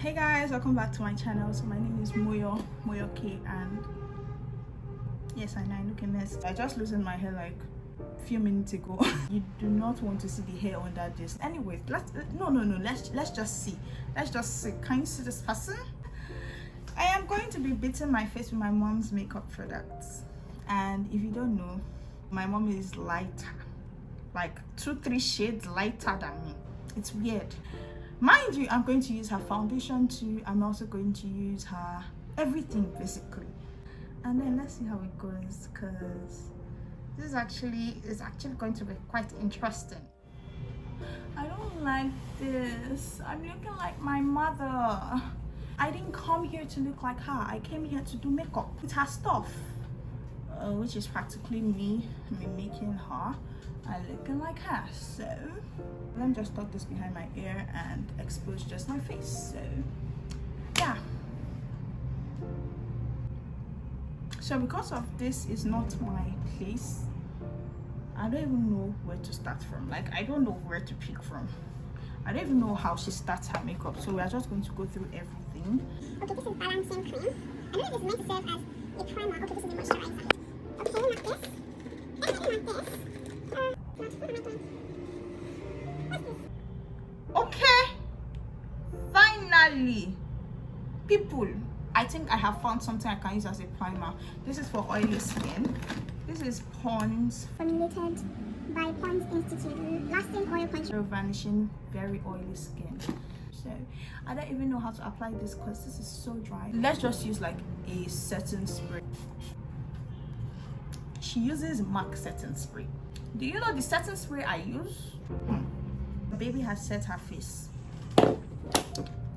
Hey guys, welcome back to my channel. So my name is Moyo K, and yes, I know I look a mess. I just loosened my hair like a few minutes ago. You do not want to see the hair under this. Anyways, let's just see. Can you see this person? I am going to be beating my face with my mom's makeup products, and if you don't know, my mom is lighter, like 2-3 shades lighter than me. It's weird. Mind you, I'm going to use her foundation too. I'm also going to use her everything basically, and then let's see how it goes, because this is actually going to be quite interesting. I don't like this. I'm looking like my mother. I didn't come here to look like her. I came here to do makeup with her stuff, which is practically me making her looking like her. So let me just tuck this behind my ear and expose just my face. So yeah, so because of this is not my place, I don't even know where to start from. Like, I don't know where to pick from. I don't even know how she starts her makeup, so we are just going to go through everything. Okay, this is balancing cream. I know this is meant to serve as a primer. Okay, this is a moisturizer. Okay, like this. Everything like this. Okay, finally, people, I think I have found something I can use as a primer. This is for oily skin. This is Pond's, formulated by Pond's Institute, lasting oil control, vanishing very oily skin. So I don't even know how to apply this because this is so dry. Let's just use like a setting spray. She uses MAC setting spray. Do you know the setting spray I use? The baby has set her face.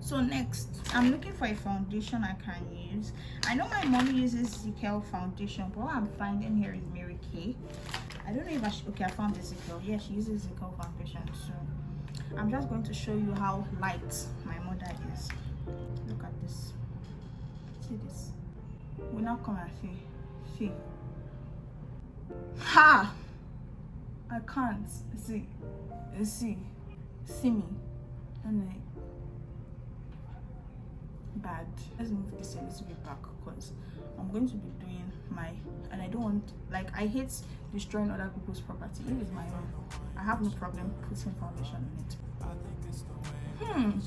So next, I'm looking for a foundation I can use. I know my mommy uses Ezekiel foundation, but what I'm finding here is Mary Kay. I don't know if I should. Okay, I found Ezekiel. Yeah, she uses Ezekiel foundation. So I'm just going to show you how light my mother is. Look at this. See this? Will not come and see. Ha! I can't see me, and bad. Let's move this a little bit back because I'm going to be doing my, and I don't want, like, I hate destroying other people's property. It is my own. I have no problem putting foundation on it.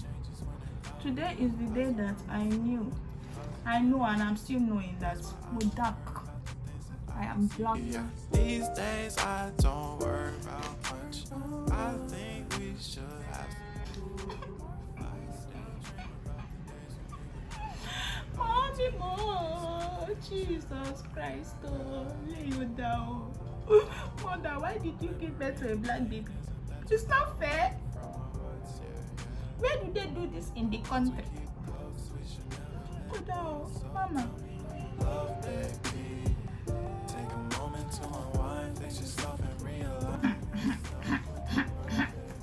Today is the day that I know, and I'm still knowing that we're dark. I am black. Yeah. These days I don't worry about much. I think we should have. Mommy, Jesus Christ, lay you down. Mother, why did you give birth to a black baby? It's not fair. Where do they do this in the country? Go down, Mama.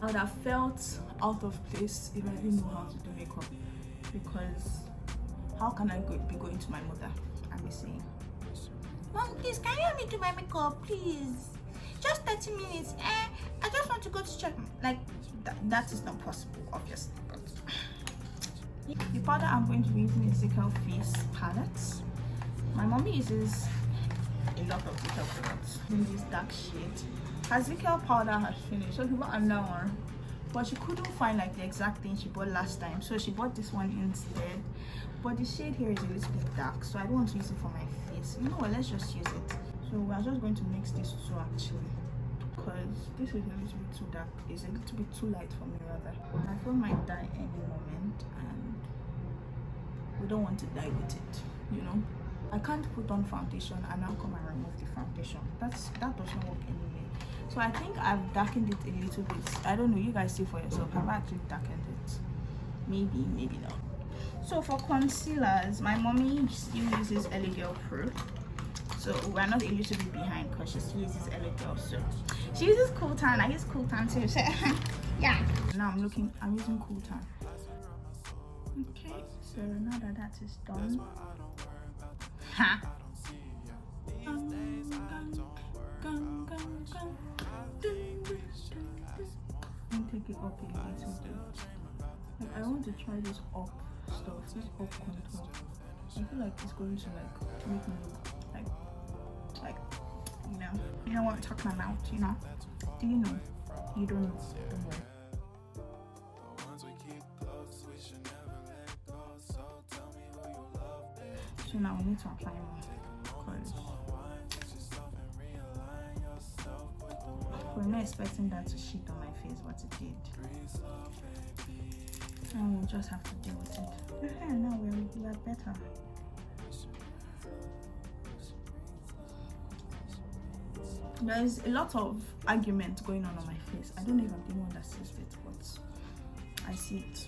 I would have felt out of place if I didn't know how to do makeup, because how can I be going to my mother and be saying, Mom, please, can you help me do my makeup, please? Just 30 minutes. I just want to go to church. Like, that is not possible, obviously. But the powder I'm going to be using is Ezekiel Face Palette. My mommy uses a lot of Ezekiel products in this dark shade. Her Ezekiel powder has finished, so she bought another one, but she couldn't find like the exact thing she bought last time, so she bought this one instead. But the shade here is a little bit dark, so I don't want to use it for my face. You know what, let's just use it. So we're just going to mix this two actually, because this is a little bit too dark. It's a little bit too light for me rather. My phone might die any moment, and we don't want to die with it, you know. I can't put on foundation and now come and remove the foundation. That doesn't work anyway. So I think I've darkened it a little bit. I don't know, you guys see for yourself. Have I actually darkened it? Maybe not. So for concealers, my mommy still uses LA Girl Pro. So we're not a little bit behind because she still uses LA Girl. So she uses Cool Tan. I use Cool Tan too. So yeah. Now I'm using Cool Tan. Okay, so now that is done. Ha! And take it up a little bit. Like, I want to try this up stuff, this up contour. I feel like it's going to like make me look like you know what I'm talking about, you know? Do you know? You don't know. Don't worry. So now we need to apply more because we're not expecting that to sheet on my face, but it did. And we'll just have to deal with it. Now we are better. There's a lot of argument going on my face. I don't know if I'm the one that sees it, but I see it.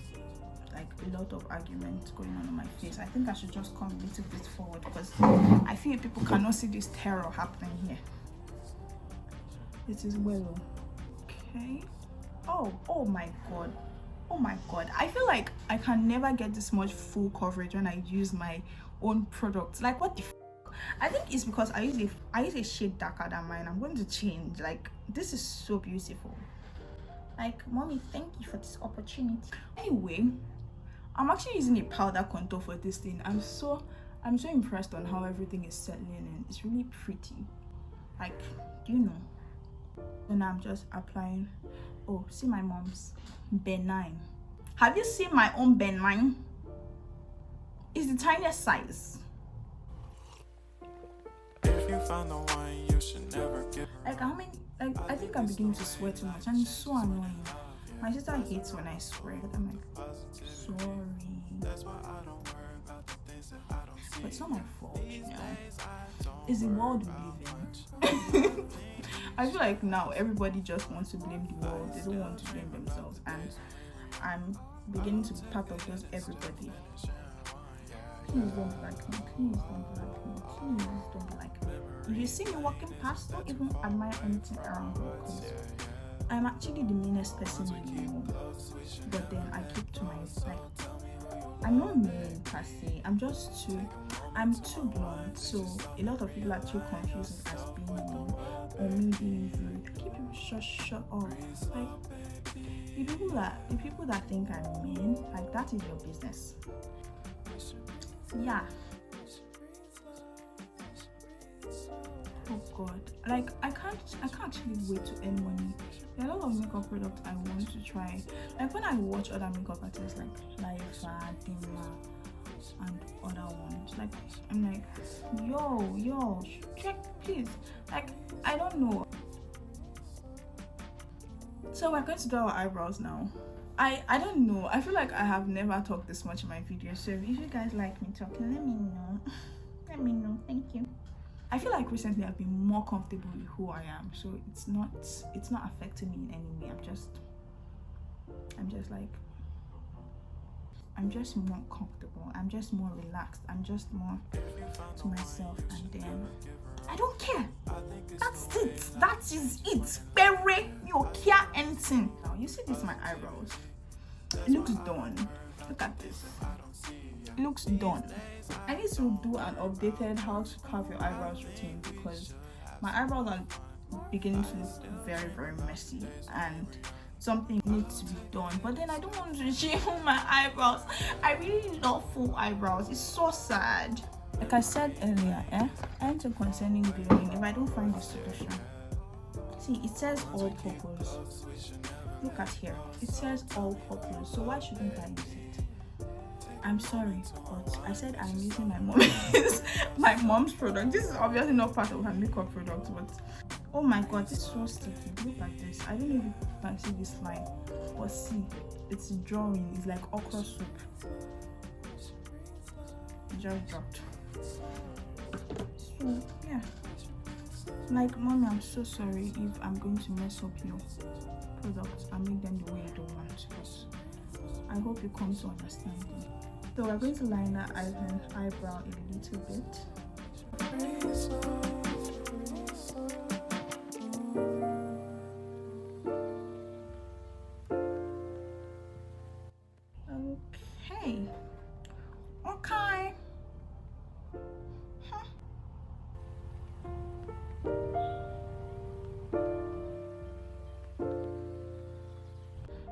Like a lot of argument going on my face. I think I should just come a little bit forward because I feel people cannot see this terror happening here. It is well. Okay. Oh my god. Oh my god. I feel like I can never get this much full coverage when I use my own product. Like, what the f? I think it's because I use a shade darker than mine. I'm going to change. Like, this is so beautiful. Like, mommy, thank you for this opportunity. Anyway, I'm actually using a powder contour for this thing. I'm so impressed on how everything is settling in. It's really pretty. Like, do you know? And I'm just applying. Oh, see my mom's benign. Have you seen my own benign? It's the tiniest size. If you found the one, you should never give. Like, how many? Like, I think I'm beginning to sweat too much, and it's so annoying. My sister hates when I swear. I'm like, sorry. But it's not my fault, you know. It's the world we live in. I feel like now everybody just wants to blame the world. They don't want to blame themselves, and I'm beginning to be part of those everybody. Please don't be like me. Please don't be like me. Please don't be like me. If you see me walking past, don't even admire anything around me because I'm actually the meanest person you know. But then I keep to myself. I'm not mean per se. I'm too blunt. So a lot of people actually confuse me as being mean or me being rude. Keep people shut up. Like, the people that think I'm mean, like, that is your business. Yeah. Oh god, like I can't actually wait to earn money. There are a lot of makeup products I want to try. Like, when I watch other makeup artists like Laifa, Dima, and other ones, like, I'm like, yo, check please. Like, I don't know. So we're going to do our eyebrows now. I don't know. I feel like I have never talked this much in my videos. So if you guys like me talking, let me know. Let me know. Thank you. I feel like recently I've been more comfortable with who I am. So it's not affecting me in any way. I'm just more comfortable. I'm just more relaxed. I'm just more to myself, and then I don't care. That's it. That is it. Bury you care anything. Now you see this, my eyebrows. It looks done. Look at this. It looks done. I need to do an updated how to carve your eyebrows routine because my eyebrows are beginning to look very, very messy and something needs to be done. But then I don't want to shave my eyebrows. I really love full eyebrows. It's so sad. Like I said earlier, anything concerning gluing, if I don't find a solution. See, it says all purpose. Look at here. It says all purpose. So why shouldn't I use it? I'm sorry, but I said I'm using my mom's product. This is obviously not part of her makeup product, but oh my god, this is so sticky. Look at this. I don't know if you can see this line, but see, it's drawing. It's like okra soup. It just dropped. So yeah, like, mommy, I'm so sorry if I'm going to mess up your products and make them the way you don't want, but I hope you come to understanding. So we're going to line that eyebrow a little bit. Okay.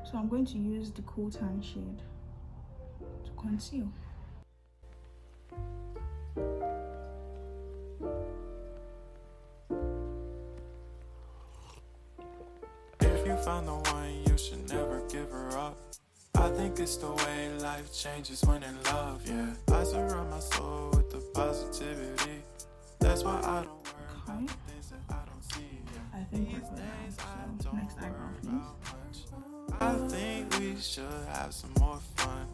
So I'm I'm going to use the cool tan shade to conceal. If you found the one, you should never give her up. I think it's the way life changes when in love, yeah. I surround my soul with the positivity. That's why I don't worry about the things that I don't see. I think we're good now. So next eyebrow, please. I think we should have some more fun.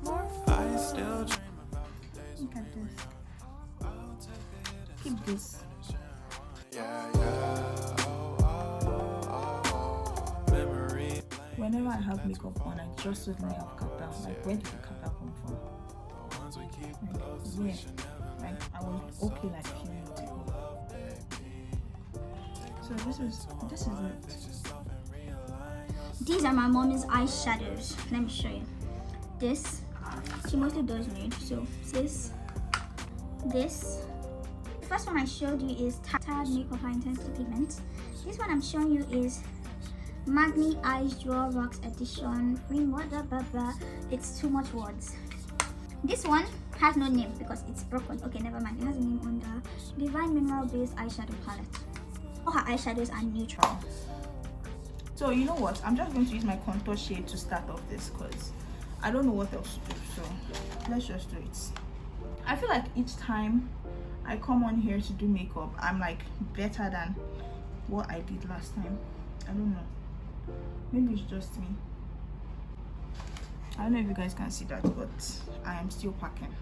I still dream about the days. Look at this. Keep this. Yeah, yeah. Memory. Whenever I have makeup on, I just suddenly have cut down. Like, where did the cut down come from? Like, yeah. Like, I was okay like a few minutes ago. So this is it. These are my mommy's eyeshadows. Let me show you. This, she mostly does nude. So this. The first one I showed you is Tarte Makeup High Intensity Pigment. This one I'm showing you is Magni Eyes Draw Rocks Edition. It's too much words. This one has no name because it's broken. Okay, never mind. It has a name on the Divine Mineral Based Eyeshadow Palette. All her eyeshadows are neutral. So you know what? I'm just going to use my contour shade to start off this because I don't know what else to do. So let's just do it. I feel like each time I come on here to do makeup, I'm like better than what I did last time. I don't know. Maybe it's just me. I don't know if you guys can see that, but I am still packing.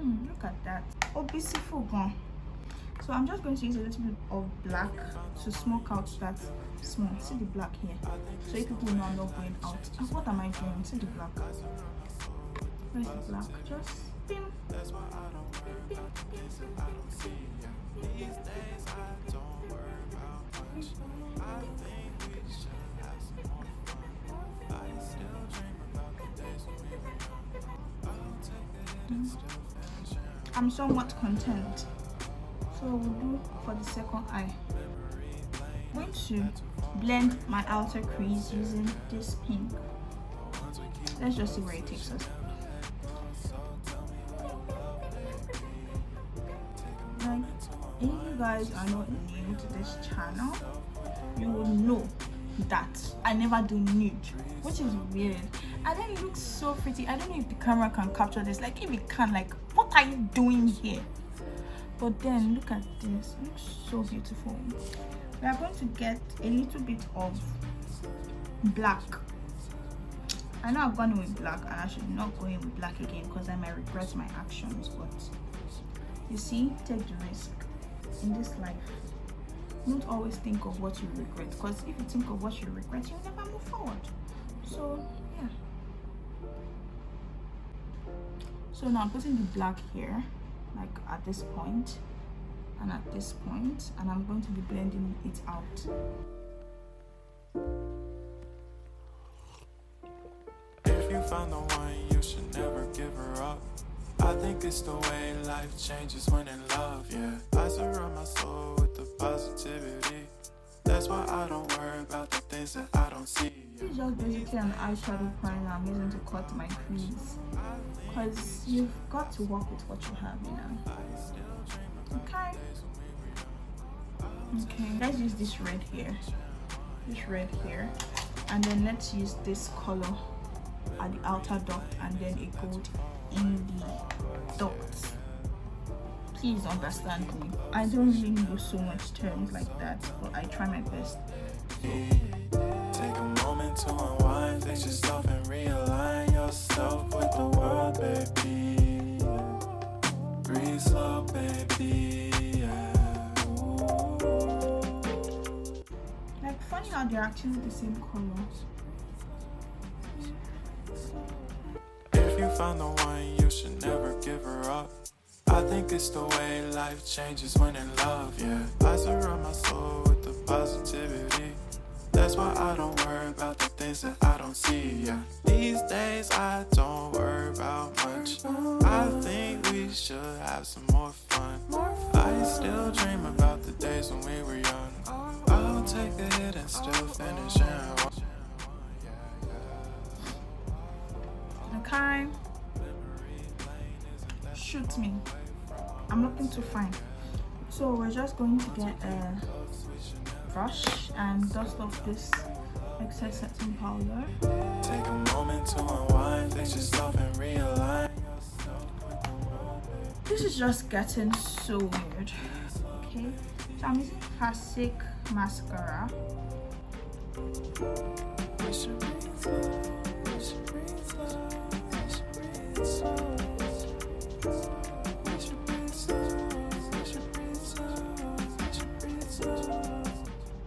Look at that. Oh, beautiful gone. So I'm just going to use a little bit of black to smoke out that small. See the black here. So if people know I'm not going out. What am I doing? See the black. Where's the black? Just bim. Bim. I'm somewhat content. So we'll do for the second eye. I'm going to blend my outer crease using this pink. Let's just see where it takes us. Like, if you guys are not new to this channel, you will know that I never do nude, which is weird. And then it looks so pretty. I don't know if the camera can capture this. Like, if it can, like, what are you doing here? But then look at this. It looks so beautiful. We are going to get a little bit of black. I know I've gone in with black and I should not go in with black again because I might regret my actions, but you see, take the risk in this life. Don't always think of what you regret, because if you think of what you regret, you'll never move forward. So yeah. So now I'm putting the black here, like at this point and at this point, and I'm going to be blending it out. If you found the one, you should never give her up. I think it's the way life changes when in love, yeah. I surround my soul with the positivity. That's why I don't worry about the things that I don't see. This is just basically an eyeshadow primer I'm using to cut my crease, because you've got to work with what you have, you know. Okay, let's use this red here, and then let's use this color at the outer dot and then a gold in the dots. Please understand me, I don't really know so much terms like that, but I try my best. Take a moment to unwind, fix yourself and realign yourself with the world, baby. Breathe slow, baby. Like, funny how they're actually the same color. If you found the one, you should never give her up. I think it's the way life changes when in love, yeah. I surround my soul with the positivity. That's why I don't worry about the things that I don't see, yeah. These days I don't worry about much. I think we should have some more fun. I I still dream about the days when we were young. I'll take the hit and still finish. Okay. Shoot me. I'm looking too fine. So we're just going to get a brush and dust off this excess setting powder. Take a moment to unwind, fix yourself and realign. This is just getting so weird. Okay, so I'm using classic mascara.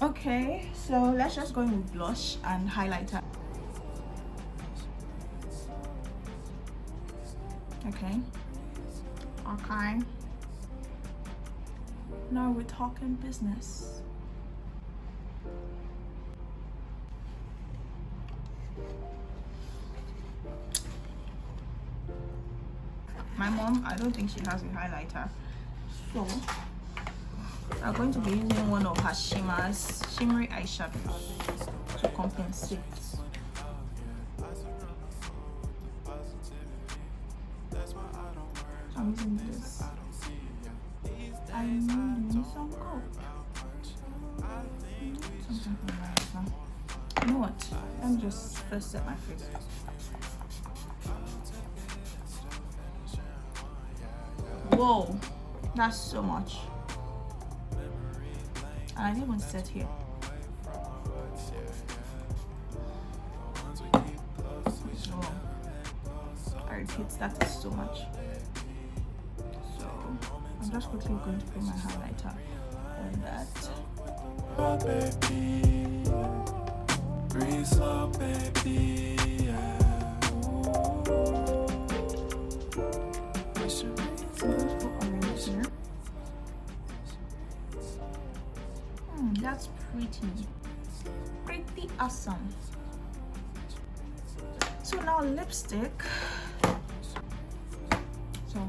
Okay, so let's just go in with blush and highlighter. Okay. Now we're talking business. My mom, I don't think she has a highlighter, so I'm going to be using one of her shimmery eyeshadows to compensate. I'm using this. I need some gold. Something like that. You know what? Let me just first set my face. Whoa, that's so much. And I didn't even set here. Oh, I repeat, that is so much. So I'm just quickly going to put my highlighter on that. Oh, baby, breathe slow, baby. That's pretty awesome. So now lipstick. So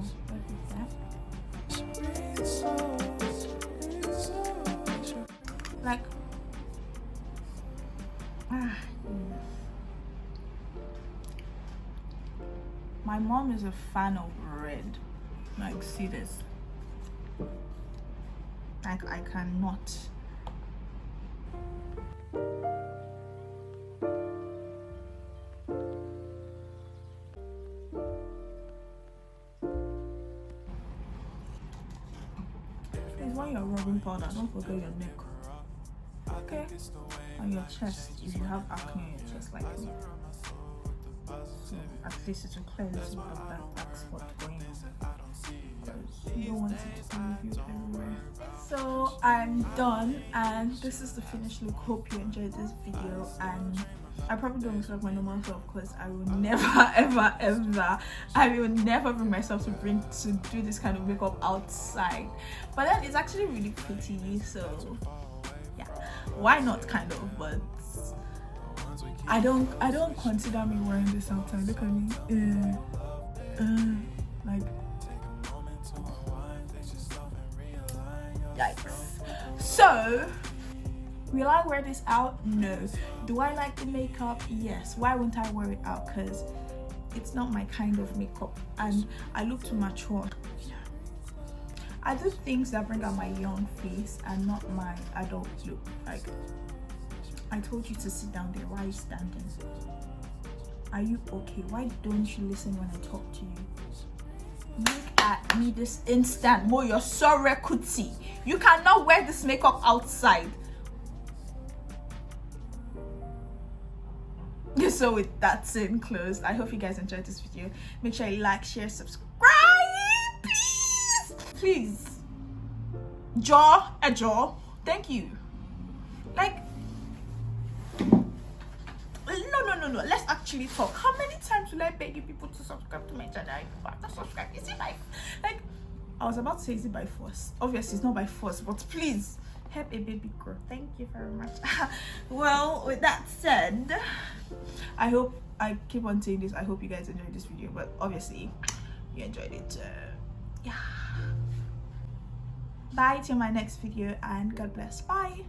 like my mom is a fan of red. Like, see this? Like, I cannot. When you're rubbing powder, don't forget your neck, okay, and your chest if you have acne on your chest like me. So at least it will clear a little bit of that black spot going on, because you don't want it to be with you everywhere. So I'm done, and this is the finished look. Hope you enjoyed this video, and I probably don't look like my normal self because I will never I will never bring myself to do this kind of makeup outside. But then it's actually really pretty, so yeah, why not, kind of. But I don't consider me wearing this outside. Look at me, like, yikes. So will I wear this out? No. Do I like the makeup? Yes. Why won't I wear it out? Because it's not my kind of makeup, and I look too mature. I do things that bring out my young face and not my adult look. Like, I told you to sit down there. Why are you standing? Are you okay? Why don't you listen when I talk to you? Look at me this instant. Moyo, you're so recruity. You cannot wear this makeup outside. So with that scene closed, I hope you guys enjoyed this video. Make sure you like, share, subscribe, please. Jaw. Thank you. Like, no, let's actually talk. How many times will I beg you people to subscribe to my channel? Not subscribe. Is it like I was about to say, is it by force? Obviously it's not by force, but please help a baby girl. Thank you very much. Well, with that said, I hope, I keep on saying this, I hope you guys enjoyed this video, but obviously you enjoyed it. Yeah, Bye till my next video, and God bless. Bye.